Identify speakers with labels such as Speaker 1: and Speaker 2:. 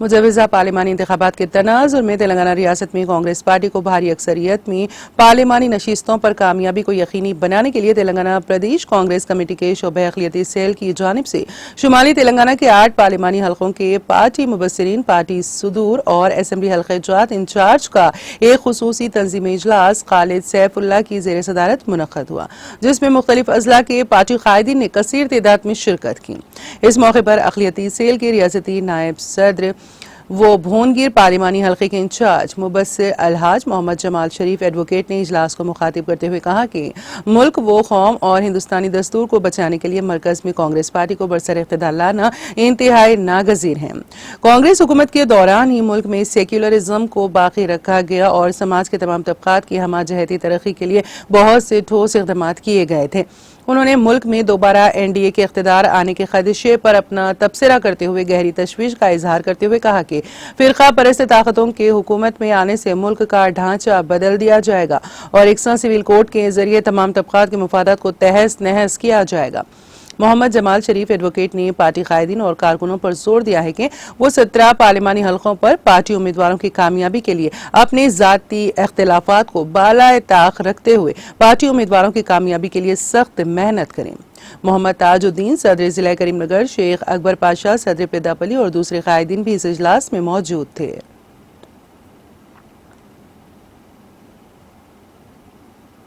Speaker 1: مجوزہ پارلیمانی انتخابات کے تناظر میں تلنگانہ ریاست میں کانگریس پارٹی کو بھاری اکثریت میں پارلیمانی نشستوں پر کامیابی کو یقینی بنانے کے لیے تلنگانہ پردیش کانگریس کمیٹی کے شعبہ اقلیتی سیل کی جانب سے شمالی تلنگانہ کے 8 پارلیمانی حلقوں کے پارٹی مبصرین، پارٹی صدور اور اسمبلی حلقہ جات انچارج کا ایک خصوصی تنظیمی اجلاس خالد سیف اللہ کی زیر صدارت منعقد ہوا، جس میں مختلف اضلاع کے پارٹی قائدین نے کثیر تعداد میں شرکت کی۔ اس موقع پر اقلیتی سیل کے ریاستی نائب صدر وہ بھونگیر پارلیمانی حلقے کے انچارج مبصر الحاج محمد جمال شریف ایڈوکیٹ نے اجلاس کو مخاطب کرتے ہوئے کہا کہ ملک و قوم اور ہندوستانی دستور کو بچانے کے لیے مرکز میں کانگریس پارٹی کو برسر اقتدار لانا انتہائی ناگزیر ہے۔ کانگریس حکومت کے دوران ہی ملک میں سیکولرزم کو باقی رکھا گیا اور سماج کے تمام طبقات کی ہمہ جہتی ترقی کے لیے بہت سے ٹھوس اقدامات کیے گئے تھے۔ انہوں نے ملک میں دوبارہ NDA کے اقتدار آنے کے خدشے پر اپنا تبصرہ کرتے ہوئے گہری تشویش کا اظہار کرتے ہوئے کہا کہ فرقہ پرست طاقتوں کے حکومت میں آنے سے ملک کا ڈھانچہ بدل دیا جائے گا اور یکساں سول کوڈ کے ذریعے تمام طبقات کے مفادات کو تہس نہس کیا جائے گا۔ محمد جمال شریف ایڈوکیٹ نے پارٹی قائدین اور کارکنوں پر زور دیا ہے کہ وہ 17 پارلیمانی حلقوں پر پارٹی امیدواروں کی کامیابی کے لیے اپنے ذاتی اختلافات کو بالائے طاق رکھتے ہوئے پارٹی امیدواروں کی کامیابی کے لیے سخت محنت کریں۔ محمد تاج الدین صدر ضلع کریم نگر، شیخ اکبر پاشا صدر پیداپلی اور دوسرے قائدین بھی اس اجلاس میں موجود تھے۔